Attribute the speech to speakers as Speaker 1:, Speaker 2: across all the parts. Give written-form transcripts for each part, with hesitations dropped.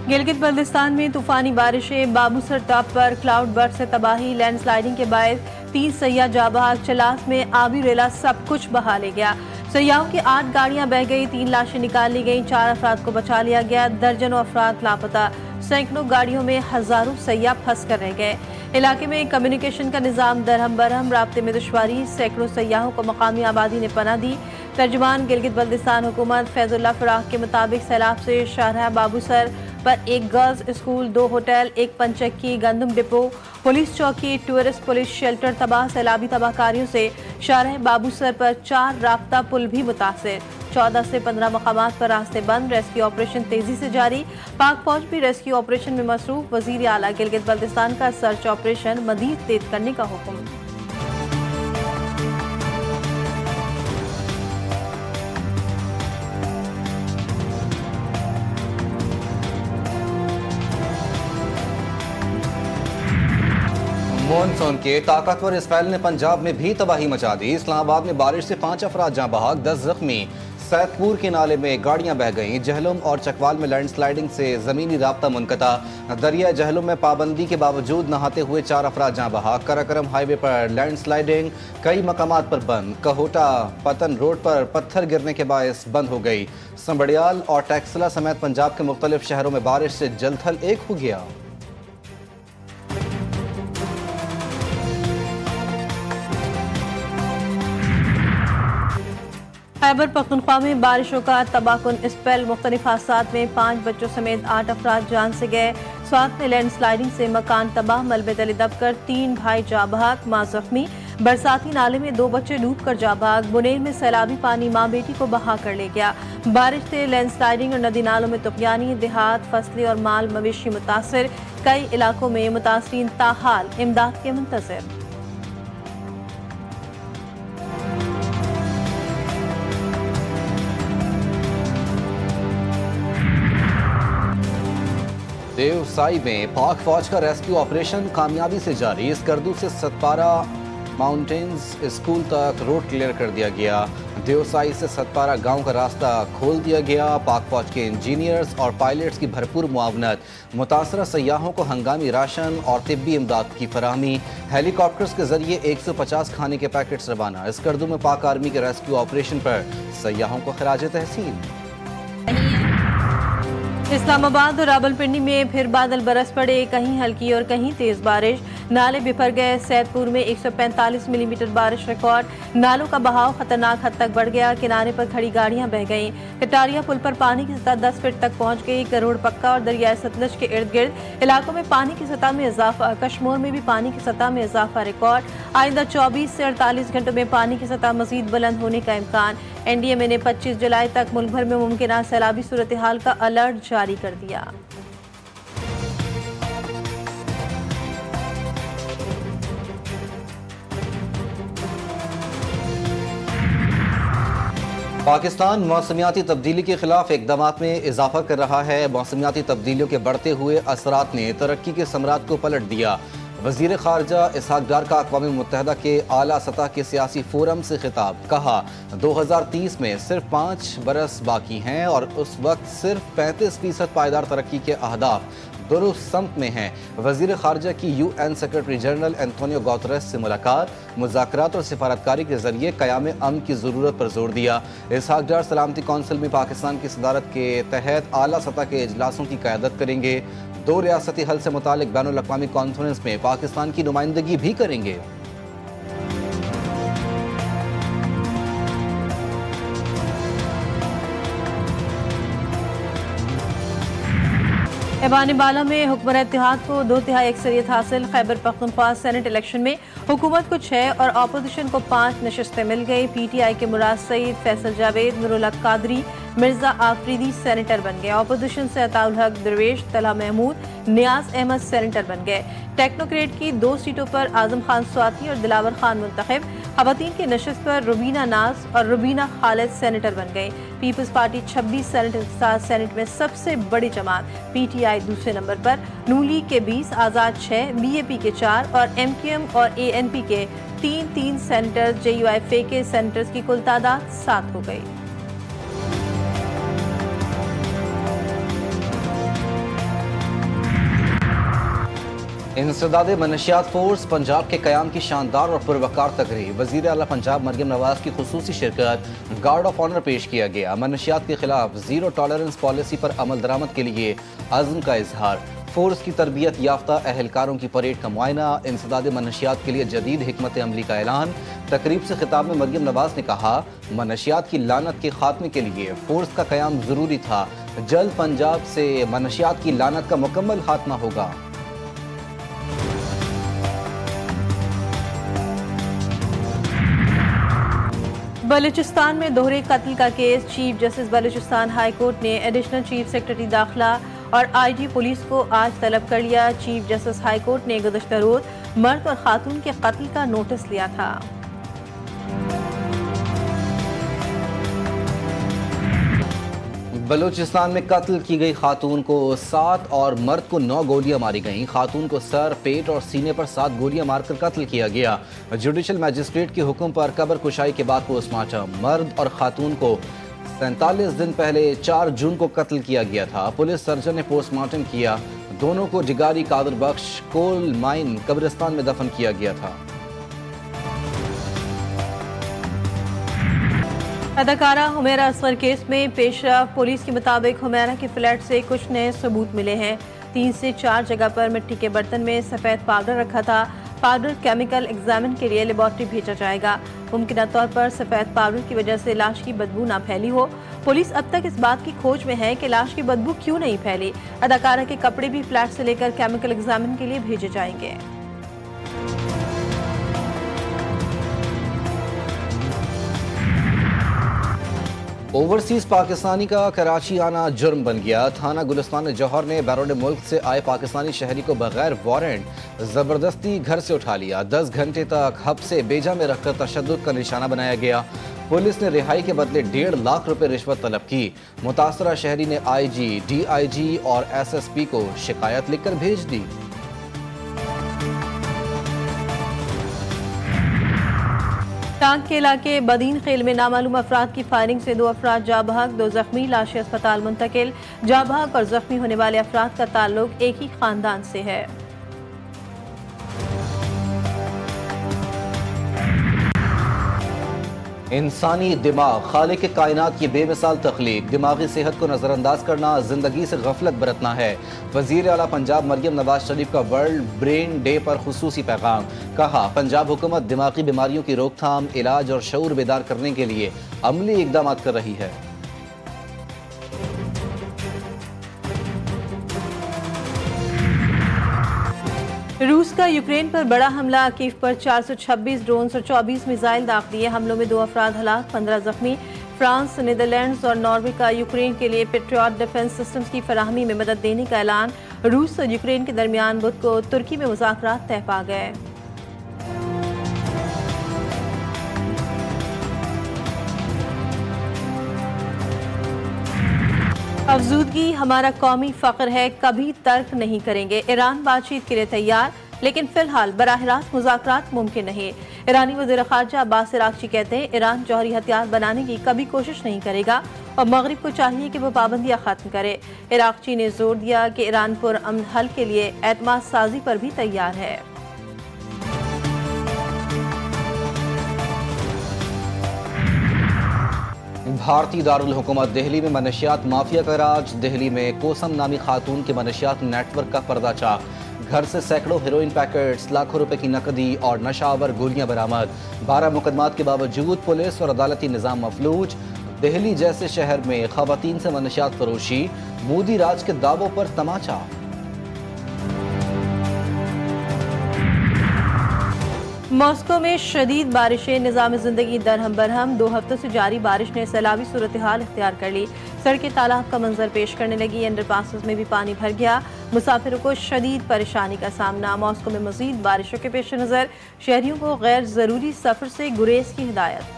Speaker 1: गिलगित बल्तिस्तान में तूफानी बारिशें, बाबूसर टॉप पर क्लाउड बर्स्ट से तबाही, लैंडस्लाइडिंग के बायस 30 सैयाह जाबाग, चलास में आबी रेला सब कुछ बहा ले गया। सैयाहों की 8 गाड़ियां बह गई, 3 लाशें निकाल ली गई, 4 अफराद को बचा लिया गया, दर्जनों अफराद लापता, सैकड़ों गाड़ियों में हजारों सैयाह फंस कर रह गए। इलाके में कम्युनिकेशन का निज़ाम दरहम बरहम, राब्ते में दुश्वारी, सैकड़ों सैयाहों को मकामी आबादी ने पनाह दी। तर्जुमान गिलगित बल्तिस्तान हुकूमत फैजुल्लाह फराख के मुताबिक सैलाब से शाहराह बाबूसर पर एक गर्ल्स स्कूल, 2 होटल, 1 पंचक्की, गंदम डिपो, पुलिस चौकी, टूरिस्ट पुलिस शेल्टर तबाह। सैलाबी तबाहकारियों से शाहराह बाबूसर पर 4 राब्ता पुल भी मुतासिर, 14 से 15 मकामात पर रास्ते बंद। रेस्क्यू ऑपरेशन तेजी से जारी, पाक फौज भी रेस्क्यू ऑपरेशन में मसरूफ। वजीर आला गिलगित बल्तिस्तान का सर्च ऑपरेशन मजीद तेज करने का हुक्म।
Speaker 2: मॉनसून के ताकतवर इस फैल ने पंजाब में भी तबाही मचा दी। इस्लामाबाद में बारिश से 5 अफराद जाँ बहक, 10 जख्मी। सैदपुर के नाले में गाड़ियां बह गईं। जहलुम और चकवाल में लैंडस्लाइडिंग से जमीनी राब्ता मुनक़ता। दरिया जहलुम में पाबंदी के बावजूद नहाते हुए 4 अफराद जाँ बहक। कराकरम हाईवे पर लैंडस्लाइडिंग, कई मकामात पर बंद। कहोटा पतन रोड पर पत्थर गिरने के बायस बंद हो गई। संबड़ियाल और टैक्सला समेत पंजाब के मुख्तलिफ शहरों में बारिश से जलथल एक हो गया।
Speaker 1: खैबर पख्तूनख्वा में बारिशों का तबाहकुन स्पेल, मुख्तलिफ हादसात में 5 बच्चों समेत 8 अफराद जान से गए। स्वात में लैंडस्लाइडिंग से मकान तबाह, मलबे तले दबकर 3 भाई जाँ बहक, मां जख्मी। बरसाती नाले में 2 बच्चे डूब कर जाँ बहक। बुनेर में सैलाबी पानी मां बेटी को बहा कर ले गया। बारिश से लैंडस्लाइडिंग और नदी नालों में तुफयानी, देहात, फसलें और माल मवेशी मुतासर। कई इलाकों में मुतासरीन ताहाल इमदाद के मुंतज़िर।
Speaker 2: देवसाई में पाक फौज का रेस्क्यू ऑपरेशन कामयाबी से जारी। स्कर्दू से सतपारा माउंटेन्स स्कूल तक रोड क्लियर कर दिया गया। देवसाई से सतपारा गांव का रास्ता खोल दिया गया। पाक फौज के इंजीनियर्स और पायलट्स की भरपूर मुआवनत, मुतासरा सयाहों को हंगामी राशन और तिब्बी इमदाद की फराहमी। हेलीकॉप्टर्स के जरिए 150 खाने के पैकेट्स रवाना। स्कर्दू में पाक आर्मी के रेस्क्यू ऑपरेशन पर सयाहों को खराज तहसीन।
Speaker 1: इस्लामाबाद और रावलपिंडी में फिर बादल बरस पड़े, कहीं हल्की और कहीं तेज बारिश। नाले बिफर गए। सैदपुर में 145 मिलीमीटर बारिश रिकॉर्ड। नालों का बहाव खतरनाक हद तक बढ़ गया। किनारे पर खड़ी गाड़ियां बह गईं। कटारिया पुल पर पानी की सतह 10 फीट तक पहुंच गई। करोड़ पक्का और दरियाए सतलज के इर्द गिर्द इलाकों में पानी की सतह में इजाफा। कश्मीर में भी पानी की सतह में इजाफा रिकॉर्ड। आइंदा 24 से 48 घंटों में पानी की सतह मजीद बुलंद होने का इम्कान। NDMA ने 25 जुलाई तक मुल्क भर में मुमकिन सैलाबी सूरत हाल का अलर्ट जारी कर दिया।
Speaker 2: पाकिस्तान मौसमियाती तब्दीली के खिलाफ इकदामात में इजाफा कर रहा है। मौसमियाती तब्दीलियों के बढ़ते हुए असरात ने तरक्की के समरात को पलट दिया। वजीर खारजा इसहाक डार का अक़वाम मुत्तहदा के आला सतह के सियासी फोरम से खिताब। कहा 2030 में सिर्फ 5 बरस बाकी हैं और उस वक्त सिर्फ 35% पायदार तरक्की के अहदाफ दुरुस्त समत में हैं। वजीर खारजा की UN secretary general Antonio Guterres से मुलाकात, मुज़ाकरात और सिफारतकारी के जरिए क़याम अमन की ज़रूरत पर जोर दिया। इसहाक डार सलामती कौंसिल में पाकिस्तान की सदारत के तहत आला सतह के इजलासों की क़यादत करेंगे। 2 रियासती हल से मुतालिक बैनुल अक़वामी कॉन्फ्रेंस में पाकिस्तान की नुमाइंदगी भी करेंगे।
Speaker 1: ऐवान बाला में हुक्मरान इत्तेहाद को 2/3 अक्सरियत हासिल। खैबर पख्तूनख्वा सेनेट इलेक्शन में हुकूमत को 6 और अपोजिशन को 5 नशस्तें मिल गई। PTI के मुराद सईद, फैसल जावेद, नूरुल हक कादरी, मिर्जा आफरीदी सेनेटर बन गए। अपोजिशन से अताउल हक दरवेश, तलहा महमूद, नियाज अहमद सेनेटर बन गए। टेक्नोक्रेट की 2 सीटों पर आजम खान स्वाति और दिलावर खान मुंतखब। खवातीन की नशस्त पर रुबीना नाज और रुबीना खालिद सेनेटर बन गई। पीपल्स पार्टी 26 सेनेटर के साथ सेनेट में सबसे बड़ी जमात। PTI दूसरे नंबर पर, नून लीग के 20, आज़ाद 6, BAP के 4 और MQM और ANP के 3-3 सेनेटर। JUIF के सेनेटर्स की कुल तादाद 7 हो गई।
Speaker 2: इंसदाद मनशियात फोर्स पंजाब के क़याम की शानदार और पुरवकार तकरीब। वज़ीर आला पंजाब मरियम नवाज की खुसूसी शिरकत, गार्ड ऑफ ऑनर पेश किया गया। मनशियात के खिलाफ ज़ीरो टॉलरेंस पॉलिसी पर अमल दरामद के लिए अज़्म का इजहार। फोर्स की तरबियत याफ्ता अहलकारों की परेड का मुआयना। इंसदाद मनशियात के लिए जदीद हिकमत अमली का ऐलान। तकरीब से खिताब में मरियम नवाज ने कहा, मनशियात की लानत के खात्मे के लिए फोर्स का क़याम ज़रूरी था। जल्द पंजाब से मनशियात की लानत का मुकम्मल खात्मा होगा।
Speaker 1: बलूचिस्तान में दोहरे कत्ल का case. Chief justice Balochistan high court ने एडिशनल चीफ सेक्रेटरी दाखिला और आईजी पुलिस को आज तलब कर लिया। चीफ जस्टिस हाई कोर्ट ने गुज़श्ता रोज मर्द और खातून के कत्ल का नोटिस लिया था।
Speaker 2: बलूचिस्तान में कत्ल की गई खातून को 7 और मर्द को 9 गोलियां मारी गईं। खातून को सर, पेट और सीने पर 7 गोलियां मारकर कत्ल किया गया। जुडिशल मजिस्ट्रेट के हुक्म पर कब्र कुशाई के बाद पोस्टमार्टम। मर्द और खातून को 47 दिन पहले 4 जून को कत्ल किया गया था। पुलिस सर्जन ने पोस्टमार्टम किया। दोनों को जिगारी कादर बख्श कोल माइन कब्रिस्तान में दफन किया गया था।
Speaker 1: अदाकारा हुमैरा असगर केस में पेशरफ। पुलिस के मुताबिक हुमैरा के फ्लैट से कुछ नए सबूत मिले हैं। 3 से 4 जगह पर मिट्टी के बर्तन में सफ़ेद पाउडर रखा था। पाउडर केमिकल एग्जामिन के लिए लेबॉर्ट्री भेजा जाएगा। मुमकिन तौर पर सफ़ेद पाउडर की वजह से लाश की बदबू ना फैली हो। पुलिस अब तक इस बात की खोज में है कि लाश की बदबू क्यों नहीं फैली। अदाकारा के कपड़े भी फ्लैट से लेकर केमिकल एग्जामिन के लिए भेजे जाएंगे।
Speaker 2: ओवरसीज पाकिस्तानी का कराची आना जुर्म बन गया। थाना गुलिस्तान जौहर ने बैरून मुल्क से आए पाकिस्तानी शहरी को बगैर वारंट जबरदस्ती घर से उठा लिया। 10 घंटे तक हब्से बेजा में रखकर तशद्दुद का निशाना बनाया गया। पुलिस ने रिहाई के बदले 1.5 लाख रुपए रिश्वत तलब की। मुतासरा शहरी ने IG, DIG और SSP को शिकायत लिखकर भेज दी।
Speaker 1: टांग के इलाके बदीन खेल में नामालूम अफराद की फायरिंग से 2 अफराद जाँ बहक, 2 जख्मी। लाशें अस्पताल मुंतकिल। जाँ बहक और जख्मी होने वाले अफराद का ताल्लुक एक ही खानदान से है।
Speaker 2: इंसानी दिमाग खालिक के कायनात की बेमिसाल तख्लीक। दिमागी सेहत को नज़रअंदाज करना जिंदगी से गफलत बरतना है। वज़ीर आला पंजाब मरियम नवाज शरीफ का वर्ल्ड ब्रेन डे पर खुसूसी पैगाम। कहा, पंजाब हुकूमत दिमागी बीमारियों की रोकथाम, इलाज और शऊर बेदार करने के लिए अमली इकदाम कर रही है।
Speaker 1: रूस का यूक्रेन पर बड़ा हमला। कीव पर 426 ड्रोन और 24 मिसाइल दाग दिए। हमलों में 2 अफराद हलाक, 15 जख्मी। फ्रांस, नीदरलैंड्स और नॉर्वे का यूक्रेन के लिए पेट्रियट डिफेंस सिस्टम्स की फराहमी में मदद देने का ऐलान। रूस और यूक्रेन के दरमियान बुध को तुर्की में मुज़ाकरात तय पा गए। अफजूदगी हमारा कौमी फ़ख्र है, कभी तर्क नहीं करेंगे। ईरान बातचीत के लिए तैयार, लेकिन फिलहाल बराह रास्त मुज़ाकरात मुमकिन नहीं। ईरानी वज़ीर ख़ारजा अब्बास अराग़ची कहते हैं, ईरान जौहरी हथियार बनाने की कभी कोशिश नहीं करेगा और मगरिब को चाहिए कि वह पाबंदियाँ ख़त्म करे। अराग़ची ने जोर दिया कि ईरान पुरअमन हल के लिए एतमाद साजी पर भी तैयार है।
Speaker 2: भारतीय दारुल हुकूमत दिल्ली में मनशियात माफिया का राज। दिल्ली में कोसम नामी खातून के मनशियात नेटवर्क का पर्दाचाक। घर से सैकड़ों हेरोइन पैकेट्स, लाखों रुपए की नकदी और नशावर गोलियां बरामद। 12 मुकदमात के बावजूद पुलिस और अदालती निज़ाम मफलूज। दिल्ली जैसे शहर में खवातीन से मनशियात फरोशी। मोदी राज के दावों पर तमाचा।
Speaker 1: मॉस्को में शदीद बारिशें, निज़ाम ज़िंदगी दरहम बरहम। 2 हफ्तों से जारी बारिश ने सैलाबी सूरत हाल इख्तियार कर ली। सड़कें तालाब का मंजर पेश करने लगी। अंडरपासेस में भी पानी भर गया। मुसाफिरों को शदीद परेशानी का सामना। मॉस्को में मज़ीद बारिशों के पेश नज़र शहरियों को गैर ज़रूरी सफ़र से गुरेज की हिदायत।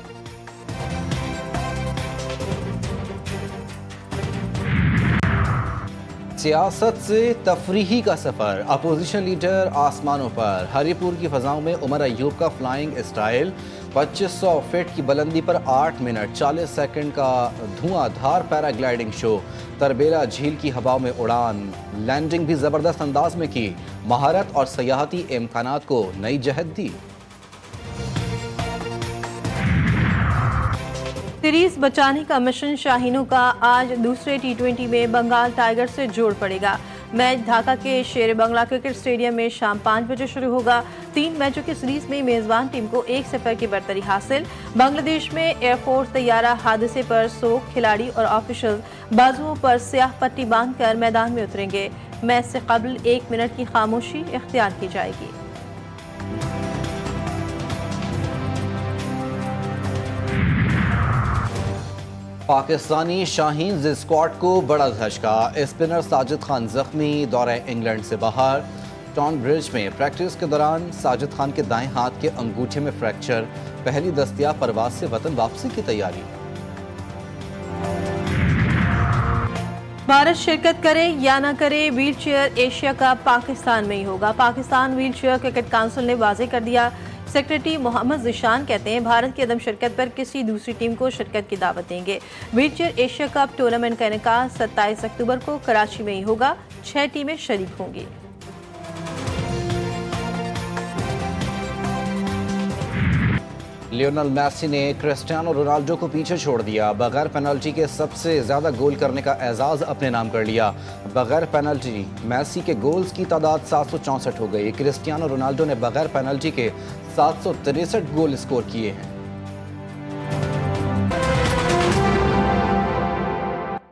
Speaker 2: सियासत से तफरीही का सफर। अपोजिशन लीडर आसमानों पर। हरीपुर की फजाओं में उमर अयूब का फ्लाइंग स्टाइल। 2500 फीट की बुलंदी पर 8 मिनट 40 सेकंड का धुआंधार पैराग्लाइडिंग शो, तरबेला झील की हवाओं में उड़ान, लैंडिंग भी जबरदस्त अंदाज में की, महारत और सयाहती इम्कानात को नई जहत दी।
Speaker 1: सीरीज बचाने का मिशन शाहीनों का आज दूसरे T20 में बंगाल टाइगर से जोड़ पड़ेगा। मैच ढाका के शेर बंगला क्रिकेट स्टेडियम में शाम 5 बजे शुरू होगा। 3 मैचों की सीरीज में मेजबान टीम को 1-0 की बरतरी हासिल। बांग्लादेश में एयरफोर्स तैयारा हादसे पर सोग, खिलाड़ी और ऑफिशियल बाजुओं पर स्याह पट्टी बांधकर मैदान में उतरेंगे। मैच से कबल 1 मिनट की खामोशी इख्तियार की जाएगी।
Speaker 2: पाकिस्तानी शाहीन स्क्वाड को बड़ा झटका, स्पिनर साजिद खान जख्मी, दौरे इंग्लैंड से बाहर। टॉन ब्रिज में प्रैक्टिस के दौरान साजिद खान के दाएं हाथ के अंगूठे में फ्रैक्चर, पहली दस्तयाब परवाज से वतन वापसी की तैयारी।
Speaker 1: भारत शिरकत करे या न करे, wheel chair Asia cup Pakistan में ही होगा। Pakistan wheel chair cricket council ने वाजे कर दिया। सेक्रेटरी मोहम्मद जिशान कहते हैं भारत की अदम शिरकत पर किसी दूसरी टीम को शिरकत की दावत देंगे। Wheel chair Asia cup tournament का इनेकाद 27 अक्टूबर को कराची में ही होगा। 6 टीमें शरीक होंगी।
Speaker 2: लियोनेल मेसी ने क्रिस्टियानो रोनाल्डो को पीछे छोड़ दिया। बगैर पेनल्टी के सबसे ज्यादा गोल करने का एजाज अपने नाम कर लिया। बगैर पेनल्टी मेसी के गोल्स की तादाद 764 हो गई। क्रिस्टियानो रोनाल्डो ने बगैर पेनल्टी के 763 गोल स्कोर किए हैं।